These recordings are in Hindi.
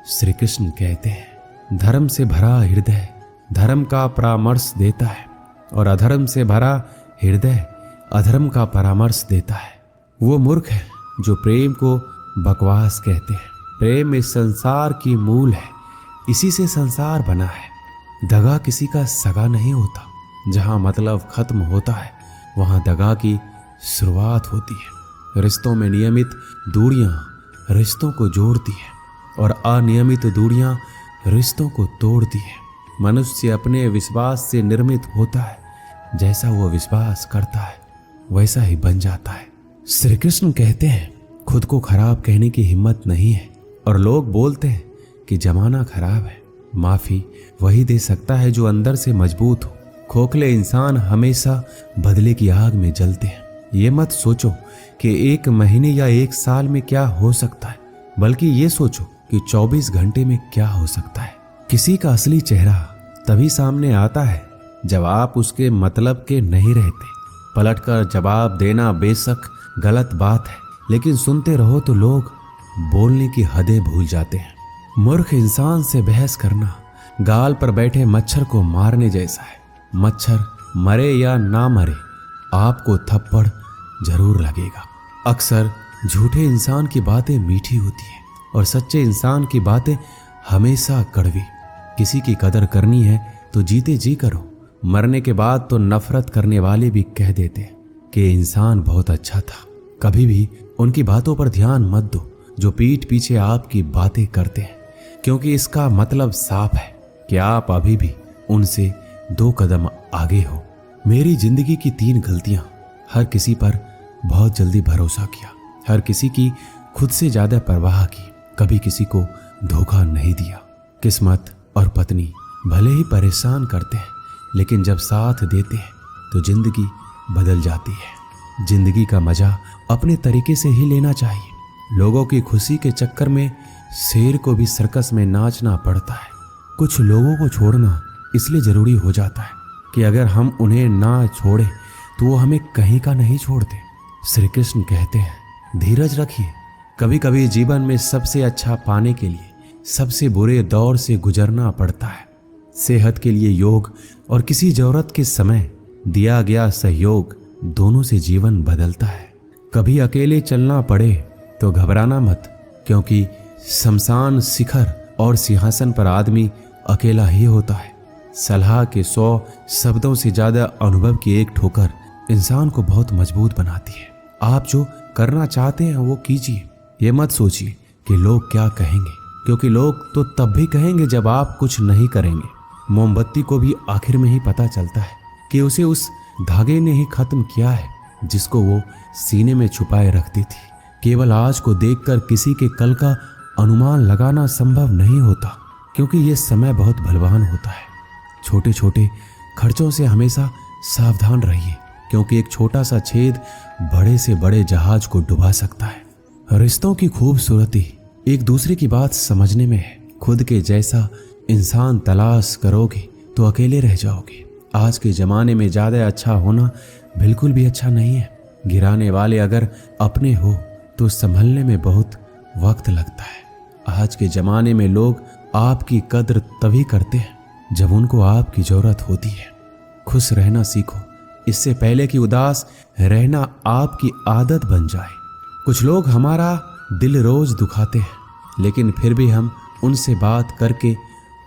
श्री कृष्ण कहते हैं, धर्म से भरा हृदय धर्म का परामर्श देता है और अधर्म से भरा हृदय अधर्म का परामर्श देता है। वो मूर्ख है जो प्रेम को बकवास कहते हैं। प्रेम इस संसार की मूल है, इसी से संसार बना है। दगा किसी का सगा नहीं होता। जहां मतलब खत्म होता है वहां दगा की शुरुआत होती है। रिश्तों में नियमित दूरियां रिश्तों को जोड़ती है और अनियमित दूरियां रिश्तों को तोड़ती है। मनुष्य अपने विश्वास से निर्मित होता है। जैसा वो विश्वास करता है वैसा ही बन जाता है। श्री कृष्ण कहते हैं, खुद को खराब कहने की हिम्मत नहीं है और लोग बोलते हैं कि जमाना खराब है। माफी वही दे सकता है जो अंदर से मजबूत हो। खोखले इंसान हमेशा बदले की आग में जलते हैं। ये मत सोचो कि 1 महीने या 1 साल में क्या हो सकता है, बल्कि ये सोचो कि 24 घंटे में क्या हो सकता है। किसी का असली चेहरा तभी सामने आता है जब आप उसके मतलब के नहीं रहते। पलटकर जवाब देना बेशक गलत बात है, लेकिन सुनते रहो तो लोग बोलने की हदें भूल जाते हैं। मूर्ख इंसान से बहस करना गाल पर बैठे मच्छर को मारने जैसा है। मच्छर मरे या ना मरे, आपको थप्पड़ जरूर लगेगा। अक्सर झूठे इंसान की बातें मीठी होती है और सच्चे इंसान की बातें हमेशा कड़वी। किसी की कदर करनी है तो जीते जी करो। मरने के बाद तो नफरत करने वाले भी कह देते हैं कि इंसान बहुत अच्छा था। कभी भी उनकी बातों पर ध्यान मत दो जो पीठ पीछे आपकी बातें करते हैं, क्योंकि इसका मतलब साफ है कि आप अभी भी उनसे 2 कदम आगे हो। मेरी जिंदगी की 3 गलतियां। हर किसी पर बहुत जल्दी भरोसा किया, हर किसी की खुद से ज्यादा परवाह की, कभी किसी को धोखा नहीं दिया। किस्मत और पत्नी भले ही परेशान करते हैं, लेकिन जब साथ देते हैं तो जिंदगी बदल जाती है। जिंदगी का मजा अपने तरीके से ही लेना चाहिए। लोगों की खुशी के चक्कर में शेर को भी सर्कस में नाचना पड़ता है। कुछ लोगों को छोड़ना इसलिए जरूरी हो जाता है कि अगर हम उन्हें ना छोड़े तो वो हमें कहीं का नहीं छोड़ते। श्री कृष्ण कहते हैं, धीरज रखिए। कभी कभी जीवन में सबसे अच्छा पाने के लिए सबसे बुरे दौर से गुजरना पड़ता है। सेहत के लिए योग और किसी जरूरत के समय दिया गया सहयोग, दोनों से जीवन बदलता है। कभी अकेले चलना पड़े तो घबराना मत, क्योंकि शमशान शिखर और सिंहासन पर आदमी अकेला ही होता है। सलाह के 100 शब्दों से ज्यादा अनुभव की एक ठोकर इंसान को बहुत मजबूत बनाती है। आप जो करना चाहते हैं वो कीजिए। ये मत सोचिए कि लोग क्या कहेंगे, क्योंकि लोग तो तब भी कहेंगे जब आप कुछ नहीं करेंगे। मोमबत्ती को भी आखिर में ही पता चलता है कि उसे उस धागे ने ही खत्म किया है जिसको वो सीने में छुपाए रखती थी। केवल आज को देखकर किसी के कल का अनुमान लगाना संभव नहीं होता, क्योंकि ये समय बहुत बलवान होता है। छोटे छोटे खर्चों से हमेशा सावधान रहिए, क्योंकि एक छोटा सा छेद बड़े से बड़े जहाज को डुबा सकता है। रिश्तों की खूबसूरती एक दूसरे की बात समझने में है। खुद के जैसा इंसान तलाश करोगे तो अकेले रह जाओगे। आज के जमाने में ज्यादा अच्छा होना बिल्कुल भी अच्छा नहीं है। गिराने वाले अगर अपने हो तो संभलने में बहुत वक्त लगता है। आज के जमाने में लोग आपकी कद्र तभी करते हैं जब उनको आपकी जरूरत होती है। खुश रहना सीखो, इससे पहले कि उदास रहना आपकी आदत बन जाए। कुछ लोग हमारा दिल रोज दुखाते हैं, लेकिन फिर भी हम उनसे बात करके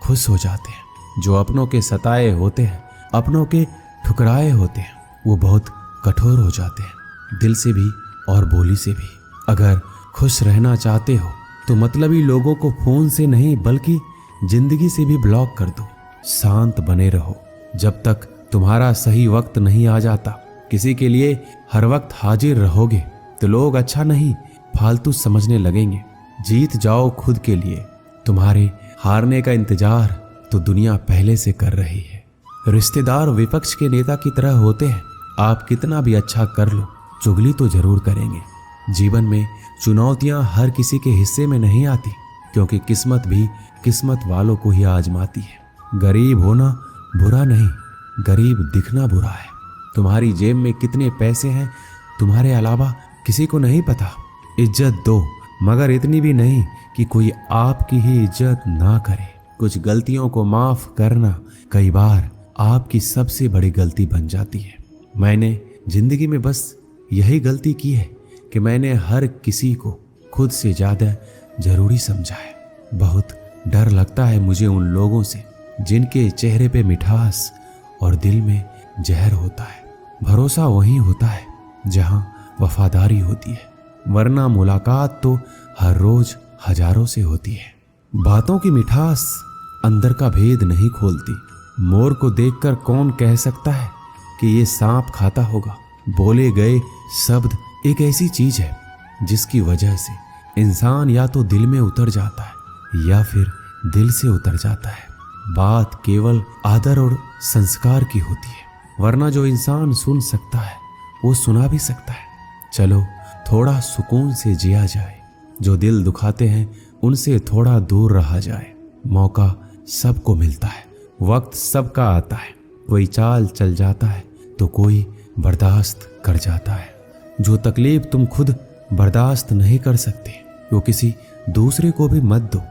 खुश हो जाते हैं। जो अपनों के सताए होते हैं, अपनों के ठुकराए होते हैं, वो बहुत कठोर हो जाते हैं, दिल से भी और बोली से भी। अगर खुश रहना चाहते हो तो मतलबी लोगों को फोन से नहीं बल्कि जिंदगी से भी ब्लॉक कर दो। शांत बने रहो जब तक तुम्हारा सही वक्त नहीं आ जाता। किसी के लिए हर वक्त हाजिर रहोगे तो लोग अच्छा नहीं फालतू समझने लगेंगे। जीत जाओ खुद के लिए। तुम्हारे हारने का इंतजार तो दुनिया पहले से कर रही है। रिश्तेदार विपक्ष के नेता की तरह होते हैं। आप कितना भी अच्छा कर लो, चुगली तो जरूर करेंगे। जीवन में चुनौतियां हर किसी के हिस्से में नहीं आती, क्योंकि किस्मत भी किस्मत वालों को ही आजमाती है। गरीब होना बुरा नहीं, गरीब दिखना बुरा है। तुम्हारी जेब में कितने पैसे हैं तुम्हारे अलावा किसी को नहीं पता। इज्जत दो मगर इतनी भी नहीं कि कोई आपकी ही इज्जत ना करे। कुछ गलतियों को माफ करना कई बार आपकी सबसे बड़ी गलती बन जाती है। मैंने जिंदगी में बस यही गलती की है कि मैंने हर किसी को खुद से ज्यादा जरूरी समझा है। बहुत डर लगता है मुझे उन लोगों से जिनके चेहरे पे मिठास और दिल में जहर होता है। भरोसा वहीं होता है जहां वफादारी होती है, वरना मुलाकात तो हर रोज हजारों से होती है। बातों की मिठास अंदर का भेद नहीं खोलती। मोर को देखकर कौन कह सकता है कि ये सांप खाता होगा। बोले गए शब्द एक ऐसी चीज है जिसकी वजह से इंसान या तो दिल में उतर जाता है या फिर दिल से उतर जाता है। बात केवल आदर और संस्कार की होती है, वरना जो इंसान सुन सकता है वो सुना भी सकता है। चलो थोड़ा सुकून से जिया जाए। जो दिल दुखाते हैं उनसे थोड़ा दूर रहा जाए। मौका सबको मिलता है, वक्त सबका आता है। कोई चाल चल जाता है तो कोई बर्दाश्त कर जाता है। जो तकलीफ तुम खुद बर्दाश्त नहीं कर सकते वो किसी दूसरे को भी मत दो।